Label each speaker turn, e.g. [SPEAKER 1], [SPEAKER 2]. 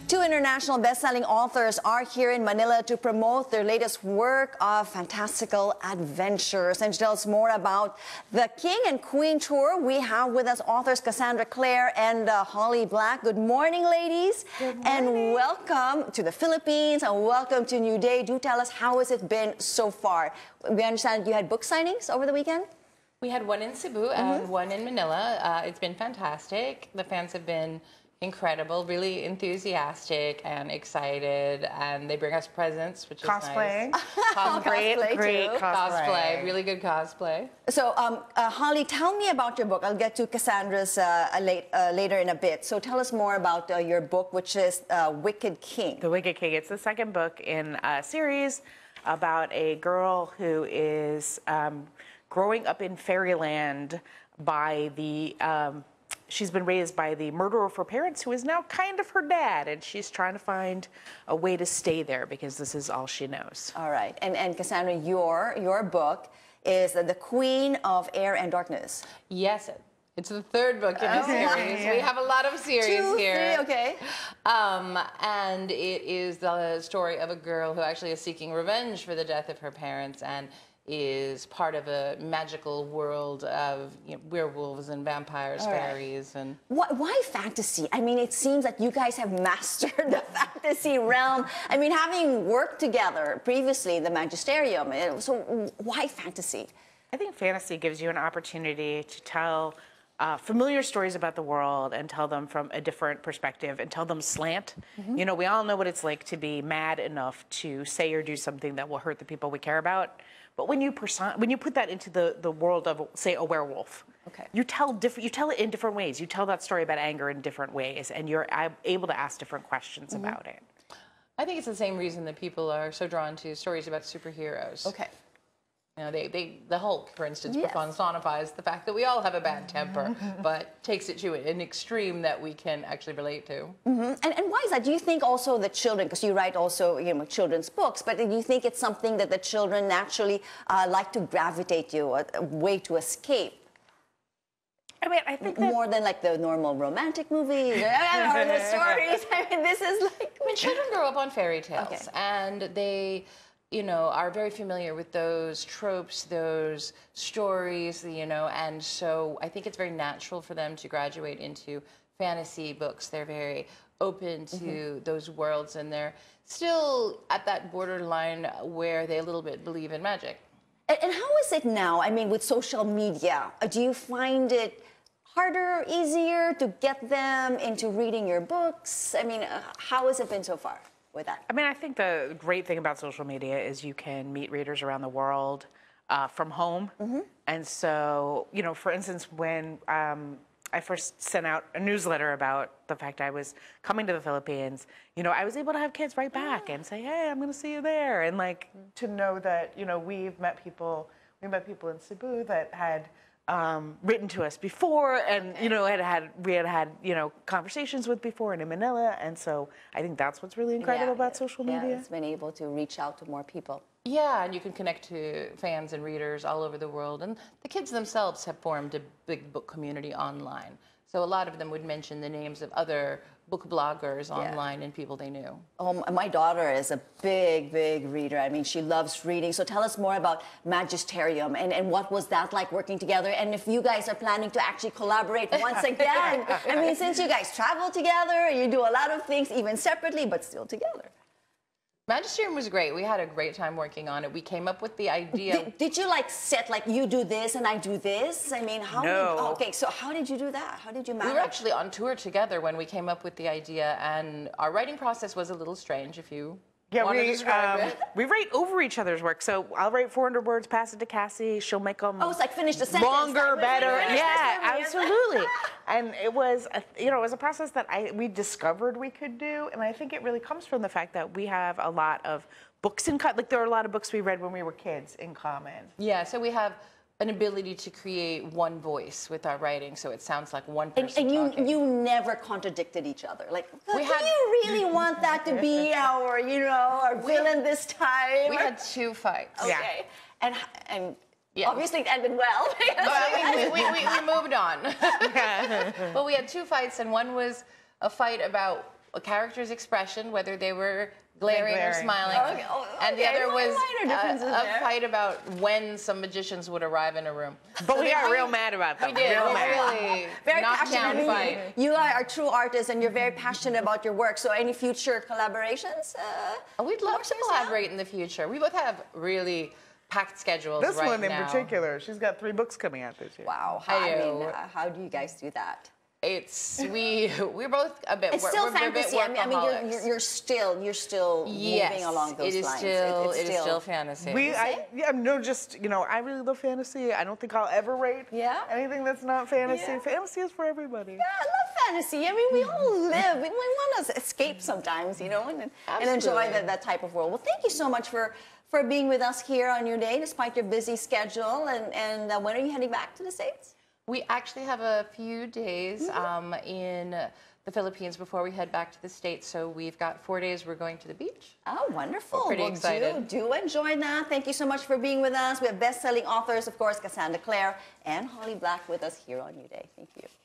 [SPEAKER 1] Two international best-selling authors are here in Manila to promote their latest work of fantastical adventures. And to tell us more about the King and Queen Tour, we have with us authors Cassandra Clare and Holly Black. Good morning, ladies.
[SPEAKER 2] Good morning.
[SPEAKER 1] And welcome to the Philippines and welcome to New Day. Do tell us, how has it been so far? We understand you had book signings over the weekend?
[SPEAKER 2] We had one in Cebu and one in Manila. It's been fantastic. The fans have been incredible, really enthusiastic and excited, and they bring us presents, which is
[SPEAKER 3] cosplay.
[SPEAKER 2] Nice. Cosplay.
[SPEAKER 3] Great
[SPEAKER 2] Cosplay. Really good cosplay.
[SPEAKER 1] So, Holly, tell me about your book. I'll get to Cassandra's later in a bit. So tell us more about your book, which is Wicked King.
[SPEAKER 3] The Wicked King. It's the second book in a series about a girl who is growing up in fairyland by the... she's been raised by the murderer of her parents, who is now kind of her dad, and she's trying to find a way to stay there because this is all she knows.
[SPEAKER 1] All right. And Cassandra, your book is The Queen of Air and Darkness.
[SPEAKER 2] Yes, it's the third book in the series. We have a lot of series here.
[SPEAKER 1] 2, 3, okay.
[SPEAKER 2] And it is the story of a girl who actually is seeking revenge for the death of her parents and is part of a magical world of werewolves and vampires, fairies, and...
[SPEAKER 1] Why fantasy? I mean, it seems that you guys have mastered the fantasy realm. I mean, having worked together previously, the Magisterium, so why fantasy?
[SPEAKER 3] I think fantasy gives you an opportunity to tell familiar stories about the world and tell them from a different perspective and tell them slant. You know, we all know what it's like to be mad enough to say or do something that will hurt the people we care about. But when you put that into the world of, say, a werewolf, you tell it in different ways. You tell that story about anger in different ways, and you're able to ask different questions about it.
[SPEAKER 2] I think it's the same reason that people are so drawn to stories about superheroes.
[SPEAKER 1] Okay.
[SPEAKER 2] You know, the Hulk, for instance, personifies the fact that we all have a bad temper, but takes it to an extreme that we can actually relate to.
[SPEAKER 1] And why is that? Do you think also the children, because you write also children's books, but do you think it's something that the children naturally like to gravitate to, a way to escape?
[SPEAKER 3] I mean, I think that...
[SPEAKER 1] More than like the normal romantic movies or the stories. I mean, this is like...
[SPEAKER 2] I mean, children grow up on fairy tales, and they... are very familiar with those tropes, those stories, and so I think it's very natural for them to graduate into fantasy books. They're very open to those worlds, and they're still at that borderline where they a little bit believe in magic.
[SPEAKER 1] And how is it now? I mean, with social media, do you find it harder, easier to get them into reading your books? I mean, how has it been so far? With that?
[SPEAKER 3] I mean, I think the great thing about social media is you can meet readers around the world from home. And so, for instance, when I first sent out a newsletter about the fact I was coming to the Philippines, I was able to have kids write back and say, hey, I'm going to see you there. And like to know that, we met people in Cebu that had written to us before, and we had had conversations with before, and in Manila, and so I think that's what's really incredible about social media.
[SPEAKER 1] It's been able to reach out to more people.
[SPEAKER 2] Yeah, and you can connect to fans and readers all over the world, and the kids themselves have formed a big book community online. So a lot of them would mention the names of other book bloggers online and people they knew.
[SPEAKER 1] Oh, my daughter is a big reader. I mean, she loves reading. So tell us more about Magisterium and what was that like working together? And if you guys are planning to actually collaborate once again. I mean, since you guys travel together, you do a lot of things even separately, but still together.
[SPEAKER 2] Magisterium was great. We had a great time working on it. We came up with the idea.
[SPEAKER 1] Did you like set like you do this and I do this? I mean, how?
[SPEAKER 3] No.
[SPEAKER 1] Okay, so how did you do that? How did you manage?
[SPEAKER 2] We were actually on tour together when we came up with the idea, and our writing process was a little strange. If you want to describe it.
[SPEAKER 3] We write over each other's work. So I'll write 400 words, pass it to Cassie. She'll make them
[SPEAKER 1] it's like finish the sentence.
[SPEAKER 3] Longer, better. Yeah, absolutely. And it was, it was a process that we discovered we could do, and I think it really comes from the fact that we have a lot of books in common. Like there are a lot of books we read when we were kids in common.
[SPEAKER 2] Yeah, so we have an ability to create one voice with our writing, so it sounds like one person
[SPEAKER 1] and you never contradicted each other. Like, do you really want that to be our villain this time?
[SPEAKER 2] We had 2 fights.
[SPEAKER 1] Okay, and obviously it ended well.
[SPEAKER 2] But we moved on. But we had 2 fights, and one was a fight about a character's expression, whether they were glaring or
[SPEAKER 3] Glaring.
[SPEAKER 2] smiling.
[SPEAKER 1] Okay.
[SPEAKER 2] And the other was
[SPEAKER 1] Minor differences
[SPEAKER 2] a
[SPEAKER 1] there.
[SPEAKER 2] fight about when some magicians would arrive in a room.
[SPEAKER 3] But we got real mad about them.
[SPEAKER 2] We did.
[SPEAKER 3] Real mad.
[SPEAKER 2] Really
[SPEAKER 1] Very
[SPEAKER 2] knocked down
[SPEAKER 1] passionate.
[SPEAKER 2] fight.
[SPEAKER 1] You are true artists, and you're very passionate about your work. So, any future collaborations?
[SPEAKER 2] We'd love to
[SPEAKER 1] Yourself?
[SPEAKER 2] collaborate in the future. We both have really packed schedules
[SPEAKER 3] This
[SPEAKER 2] right
[SPEAKER 3] one in
[SPEAKER 2] now.
[SPEAKER 3] particular, she's got 3 books coming out this year.
[SPEAKER 1] Wow.
[SPEAKER 2] I
[SPEAKER 1] I mean,
[SPEAKER 2] know.
[SPEAKER 1] how do you guys do that?
[SPEAKER 2] We're both a bit.
[SPEAKER 1] It's still
[SPEAKER 2] we're a bit
[SPEAKER 1] fantasy. I mean,
[SPEAKER 2] workaholics.
[SPEAKER 1] you're still
[SPEAKER 2] Yes,
[SPEAKER 1] moving along those
[SPEAKER 2] it is
[SPEAKER 1] lines.
[SPEAKER 2] still
[SPEAKER 1] It's
[SPEAKER 2] it is still fantasy.
[SPEAKER 3] I really love fantasy. I don't think I'll ever rate
[SPEAKER 1] Yeah?
[SPEAKER 3] anything that's not fantasy.
[SPEAKER 1] Yeah.
[SPEAKER 3] Fantasy is for everybody.
[SPEAKER 1] Yeah, I love fantasy. I mean, we all live. We want to escape sometimes, and enjoy
[SPEAKER 2] Absolutely.
[SPEAKER 1] that type of world. Well, thank you so much for being with us here on your day, despite your busy schedule. And when are you heading back to the States?
[SPEAKER 2] We actually have a few days in the Philippines before we head back to the States. So we've got 4 days. We're going to the beach.
[SPEAKER 1] Oh, wonderful.
[SPEAKER 2] We're pretty
[SPEAKER 1] Well,
[SPEAKER 2] excited.
[SPEAKER 1] Do enjoy that. Thank you so much for being with us. We have best-selling authors, of course, Cassandra Clare and Holly Black with us here on Your Day. Thank you.